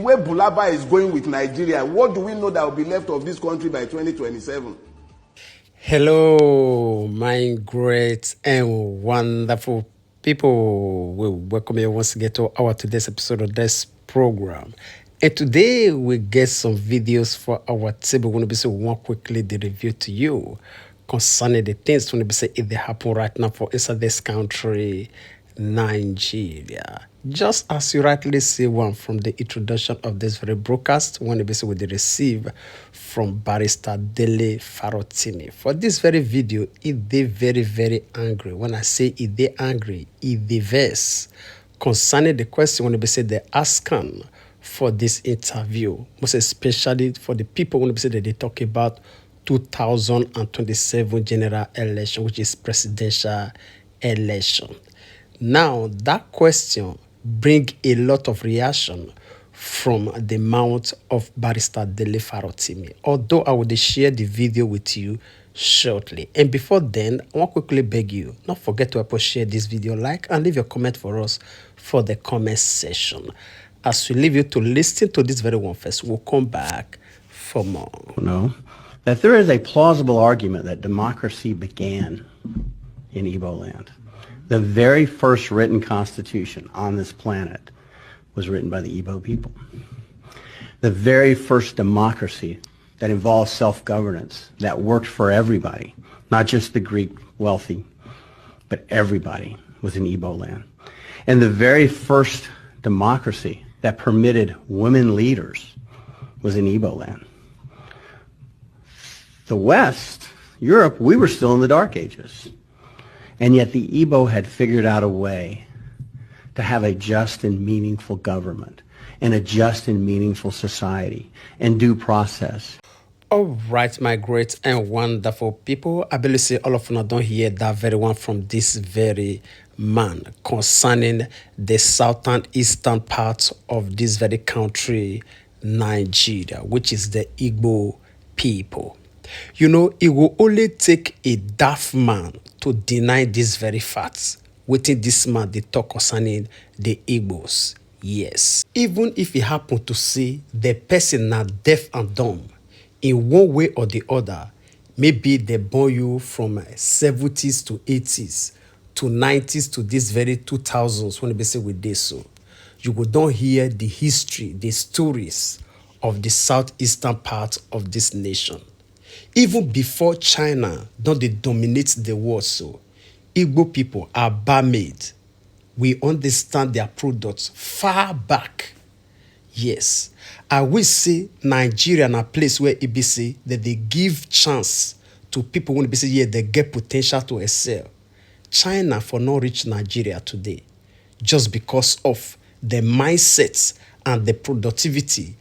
way Bulaba is going with Nigeria, what do we know that will be left of this country by 2027? Hello, my great and wonderful people. We welcome you once again to our today's episode of this program. And today we get some videos for our table. We want to say one quickly the review to you concerning the things when we say if they happen right now for inside this country, Nigeria. Just as you rightly see one from the introduction of this very broadcast, when we say we receive from Barrister Dele Farotimi. For this very video, they very angry. When I say they angry, they verse concerning the question when we say they asking for this interview, most especially for the people when we say that they talk about 2027 general election, which is presidential election. Now, that question bring a lot of reaction from the mouth of Barrister Dele Farotimi. Although I will share the video with you shortly. And before then, I want to quickly beg you, not forget to share this video, like, and leave your comment for us for the comment section. As we leave you to listen to this very one first, we'll come back for more. No, that there is a plausible argument that democracy began in Igbo land. The very first written constitution on this planet was written by the Igbo people. The very first democracy that involved self-governance, that worked for everybody, not just the Greek wealthy, but everybody, was in Igbo land. And the very first democracy that permitted women leaders was in Igbo land. The West, Europe, we were still in the Dark Ages. And yet the Igbo had figured out a way to have a just and meaningful government and a just and meaningful society and due process. All right, my great and wonderful people. I believe say all of you don't hear that very one from this very man concerning the southern eastern part of this very country, Nigeria, which is the Igbo people. You know, it will only take a daft man to deny these very facts. Waiting this man, they talk concerning the Igbos. Yes. Even if it happen to say the person not deaf and dumb, in one way or the other, maybe they born you from 70s to 80s to 90s to this very 2000s when they say with this so. You will don't hear the history, the stories of the southeastern part of this nation. Even before China, don't they dominate the world so? Igbo people are barmaid. We understand their products far back. Yes. I will say Nigeria is a place where it be say that they give chance to people when they say yeah, they get potential to excel. China for not reach Nigeria today just because of the mindsets and the productivity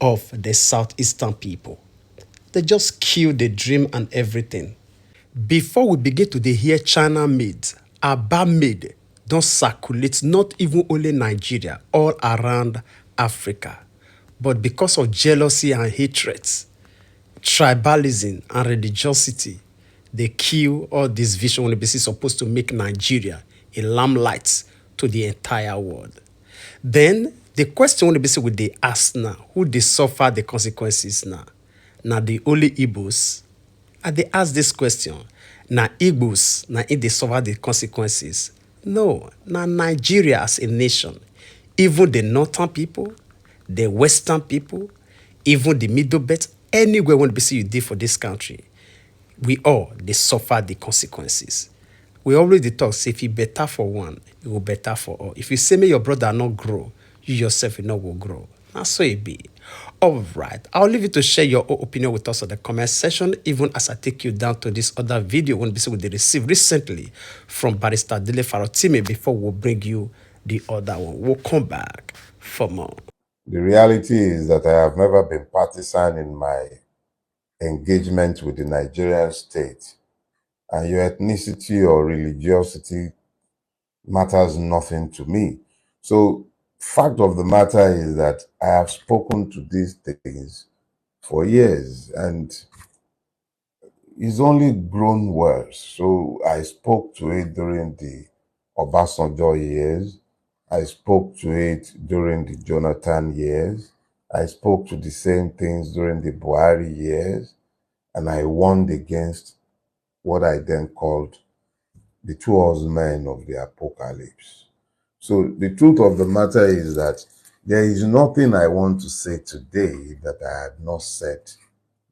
of the southeastern people. They just kill the dream and everything. Before we begin to hear China made, Aba made, don't circulate not even only Nigeria, all around Africa. But because of jealousy and hatred, tribalism and religiosity, they kill all this vision when it's supposed to make Nigeria a lamplight to the entire world. Then the question when with they ask now, who they suffer the consequences now? Now the only Igbos, and they ask this question, now Igbos, now if they suffer the consequences. No, now Nigeria as a nation, even the northern people, the western people, even the middle belt, anywhere when we see you did for this country, we all, they suffer the consequences. We already talk, say if you better for one, it will better for all. If you say me your brother not grow, you yourself will not will grow. That's so it be. All right, I'll leave you to share your own opinion with us in the comment section, even as I take you down to this other video when we received recently from Barrister Dele Farotimi before we'll bring you the other one. We'll come back for more. The reality is that I have never been partisan in my engagement with the Nigerian state, and your ethnicity or religiosity matters nothing to me. So, fact of the matter is that I have spoken to these things for years, and it's only grown worse. So I spoke to it during the Obasanjo years. I spoke to it during the Jonathan years. I spoke to the same things during the Buhari years, and I warned against what I then called the 2 horsemen of the apocalypse. So the truth of the matter is that there is nothing I want to say today that I had not said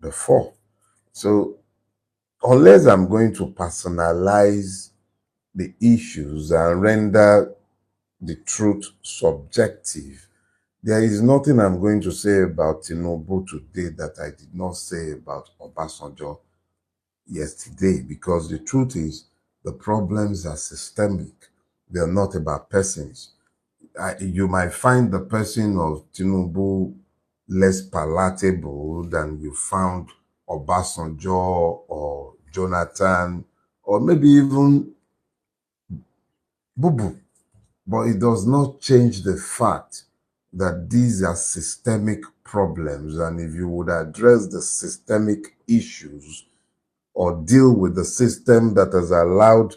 before. So unless I'm going to personalize the issues and render the truth subjective, there is nothing I'm going to say about Tinubu today that I did not say about Obasanjo yesterday, because the truth is the problems are systemic. They're not about persons. You might find the person of Tinubu less palatable than you found Obasanjo or Jonathan or maybe even Bubu. But it does not change the fact that these are systemic problems. And if you would address the systemic issues or deal with the system that has allowed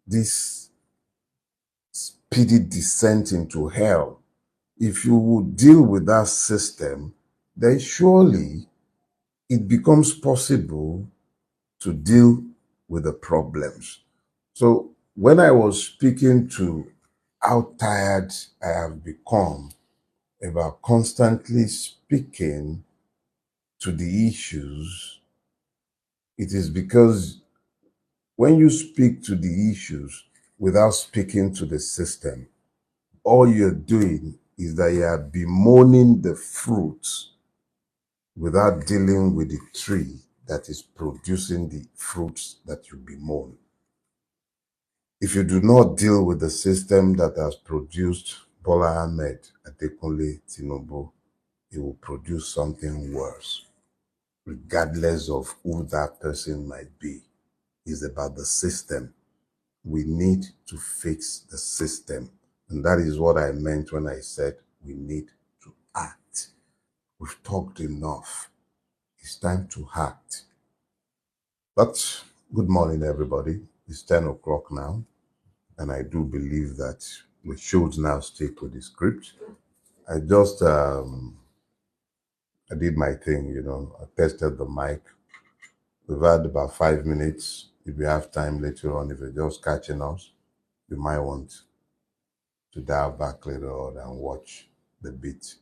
this speedy descent into hell, if you would deal with that system, then surely it becomes possible to deal with the problems. So when I was speaking to how tired I have become about constantly speaking to the issues, it is because when you speak to the issues without speaking to the system, all you're doing is that you are bemoaning the fruits without dealing with the tree that is producing the fruits that you bemoan. If you do not deal with the system that has produced Bola Ahmed Adekunle Tinubu, it will produce something worse, regardless of who that person might be. It's about the system. We need to fix the system. And that is what I meant when I said we need to act. We've talked enough. It's time to act. But good morning, everybody. It's 10 o'clock now. And I do believe that we should now stick with the script. I just, I did my thing, I tested the mic. We've had about 5 minutes. If we have time later on, if you're just catching us, you might want to dial back later on and watch the bit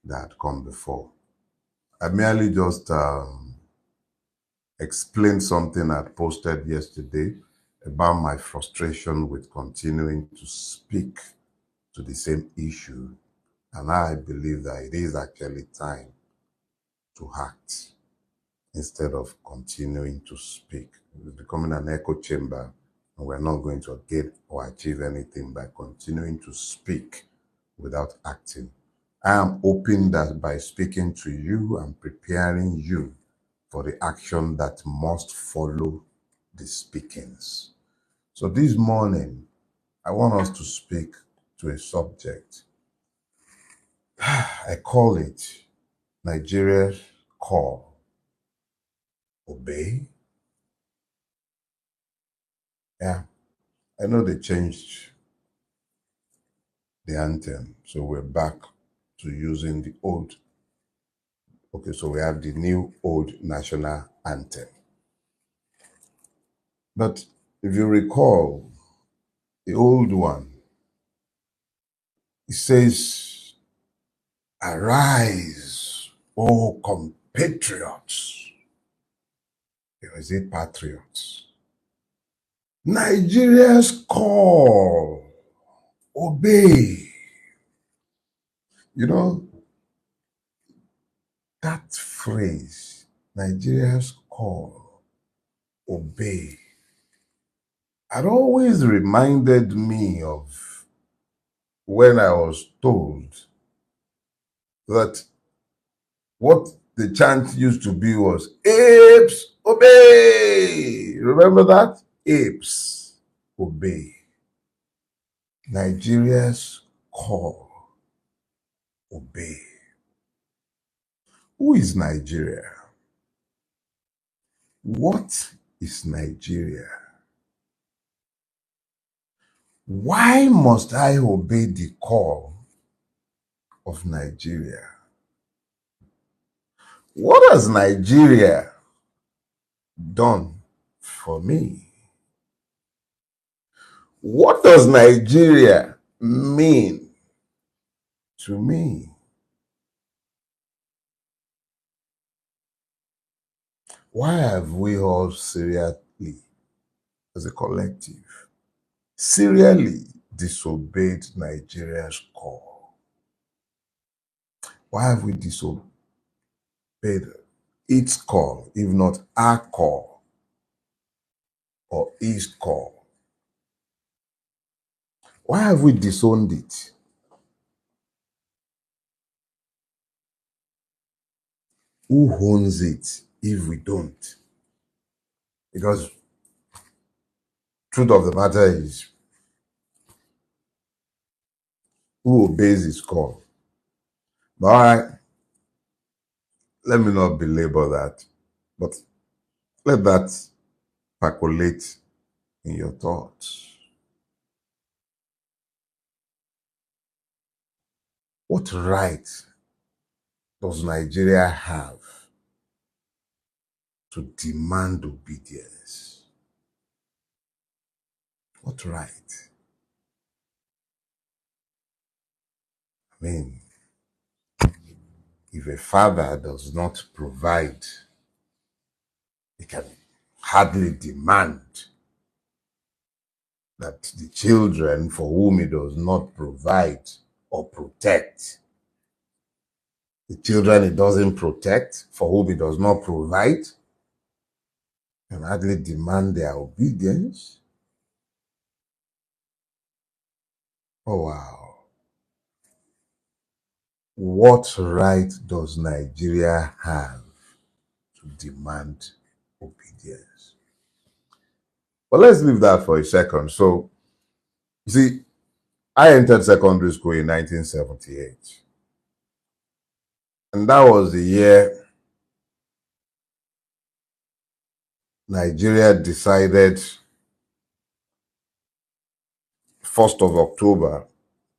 that had come before. I merely just explained something I posted yesterday about my frustration with continuing to speak to the same issue. And I believe that it is actually time to act instead of continuing to speak. It's becoming an echo chamber, and we're not going to get or achieve anything by continuing to speak without acting. I am hoping that by speaking to you, I'm preparing you for the action that must follow the speakings. So this morning, I want us to speak to a subject. I call it Nigeria's call. Obey? Yeah, I know they changed the anthem, so we're back to using the old. Okay, so we have the new old national anthem. But if you recall, the old one, it says, "Arise, O compatriots." Or is it patriots? Nigeria's call. Obey. That phrase, Nigeria's call, obey, had always reminded me of when I was told that what the chant used to be was, "Apes, obey." Remember that? Apes, obey. Nigeria's call, obey. Who is Nigeria? What is Nigeria? Why must I obey the call of Nigeria? What has Nigeria done for me? What does Nigeria mean to me? Why have we all seriously, as a collective, serially disobeyed Nigeria's call? Why have we disobeyed its call, if not our call, or its call? Why have we disowned it? Who owns it if we don't? Because truth of the matter is, who obeys his call? But all right, let me not belabor that, but let that percolate in your thoughts. What right does Nigeria have to demand obedience? What right? I mean, if a father does not provide, he can hardly demand that the children for whom he does not provide or protect, the children he doesn't protect, for whom he does not provide, can hardly demand their obedience. Oh, wow. What right does Nigeria have to demand obedience? But let's leave that for a second. So, you see, I entered secondary school in 1978. And that was the year Nigeria decided, 1st of October,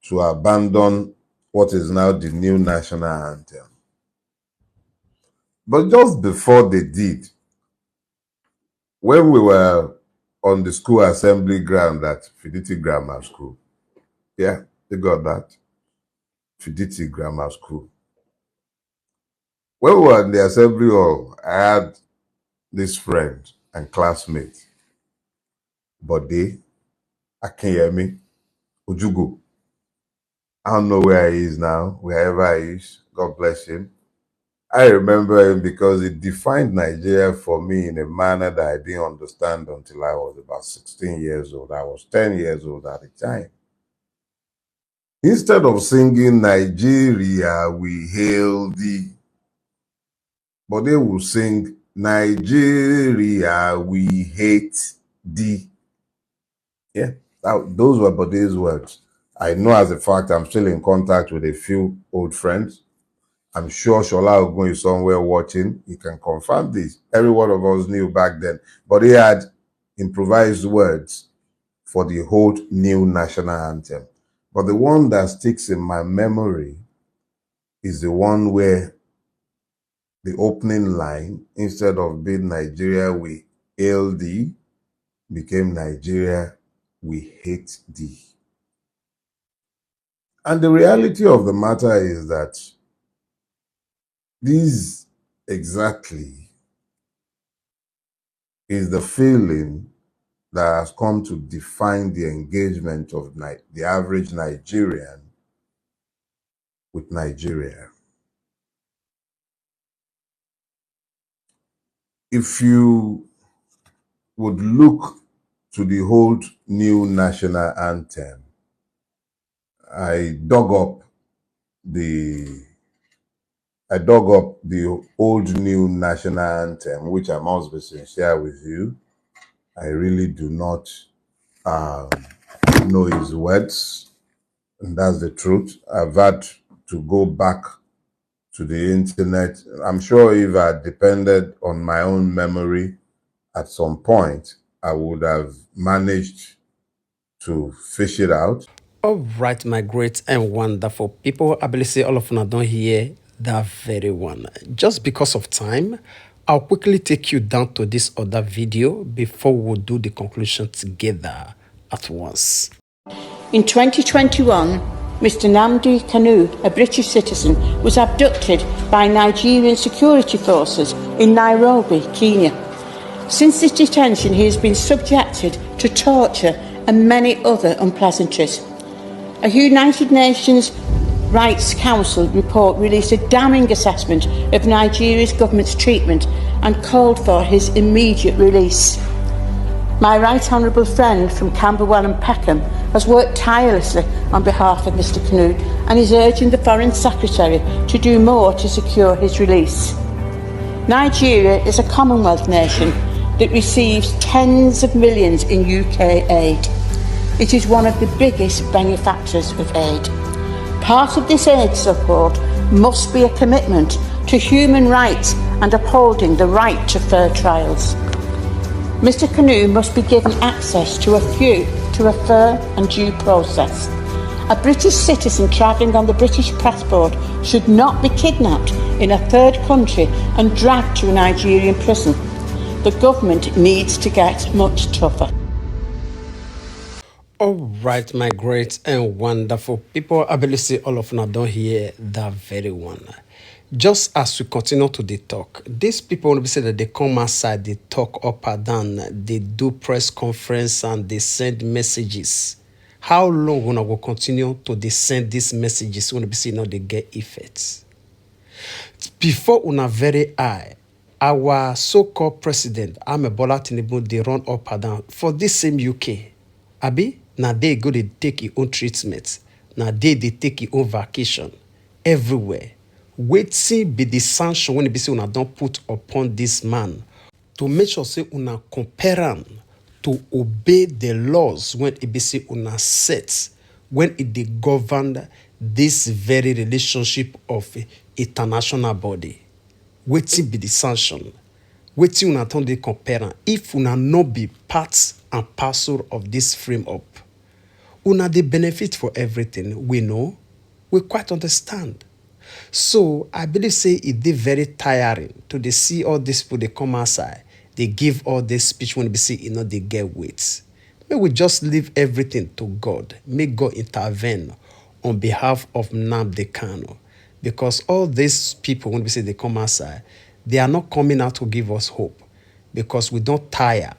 to abandon what is now the new national anthem. But just before they did, when we were on the school assembly ground at Fidelity Grammar School, yeah, they got that, Fidelity Grammar School. When we were in the assembly hall, I had this friend and classmate, Bode Akinyemi Ojugo. I don't know where he is now, wherever he is. God bless him. I remember him because it defined Nigeria for me in a manner that I didn't understand until I was about 16 years old. I was 10 years old at the time. Instead of singing Nigeria, we hail thee, but they will sing Nigeria, we hate thee. Yeah, those were Bode's words. I know as a fact I'm still in contact with a few old friends. I'm sure Shola Ogun is somewhere watching. He can confirm this. Every one of us knew back then. But he had improvised words for the whole new national anthem. But the one that sticks in my memory is the one where the opening line, instead of being Nigeria, we hail thee, became Nigeria, we hate thee. And the reality of the matter is that this exactly is the feeling that has come to define the engagement of the average Nigerian with Nigeria. If you would look to the whole new national anthem, I dug up the old new national anthem, which I must be sincere with you, I really do not know his words, and that's the truth. I've had to go back to the internet. I'm sure if I depended on my own memory at some point, I would have managed to fish it out. All right, my great and wonderful people. I believe say all of you don't hear That very one. Just because of time, I'll quickly take you down to this other video before we'll do the conclusion together at once. In 2021, Mr. Nnamdi Kanu, a British citizen, was abducted by Nigerian security forces in Nairobi, Kenya. Since this detention, he has been subjected to torture and many other unpleasantries. A United Nations Rights Council report released a damning assessment of Nigeria's government's treatment and called for his immediate release. My right honourable friend from Camberwell and Peckham has worked tirelessly on behalf of Mr. Kanu and is urging the Foreign Secretary to do more to secure his release. Nigeria is a Commonwealth nation that receives tens of millions in UK aid. It is one of the biggest benefactors of aid. Part of this aid support must be a commitment to human rights and upholding the right to fair trials. Mr. Kanu must be given access to a fair and due process. A British citizen travelling on the British passport should not be kidnapped in a third country and dragged to a Nigerian prison. The government needs to get much tougher. All right, my great and wonderful people, I believe say all of you don't hear that very one. Just as we continue to the talk, these people will be say that they come outside, they talk up and down, they do press conference and they send messages. How long will continue to send these messages when we see now they get effects? Before una very high, our so-called president, Bola Tinubu, they run up and down for this same UK. Abi, now they go to take your own treatment. Now they take your own vacation everywhere. Waiting be the sanction when it be say una don't put upon this man to make sure say una compare am to obey the laws when it be say una set when it dey govern this very relationship of international body. Waiting be the sanction. Waiting una don't dey compare am. If una no be part and parcel of this frame up, una dey benefit for everything. We know, we quite understand. So I believe say it dey very tiring to dey see all these people they come outside, they give all this speech when they say they get weight. May we just leave everything to God. May God intervene on behalf of Nnamdi Kanu. Because all these people when we say they come outside, they are not coming out to give us hope. Because we don't tire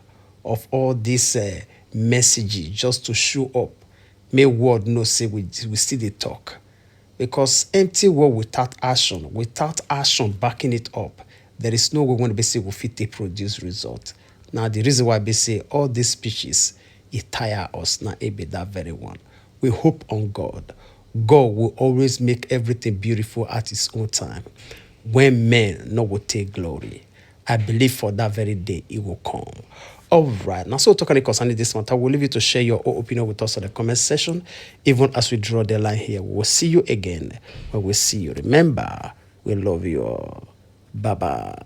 of all these messages just to show up. May word no say we still dey talk. Because empty word without action backing it up, there is no way when we say we fit produce result. Now the reason why we say all these speeches, it tire us. Now it be that very one. We hope on God. God will always make everything beautiful at his own time. When men no will take glory, I believe for that very day it will come. All right. Now, so talking concerning this matter, we'll leave you to share your own opinion with us in the comment section. Even as we draw the line here, we'll see you again when we see you. Remember, we love you all. Bye-bye.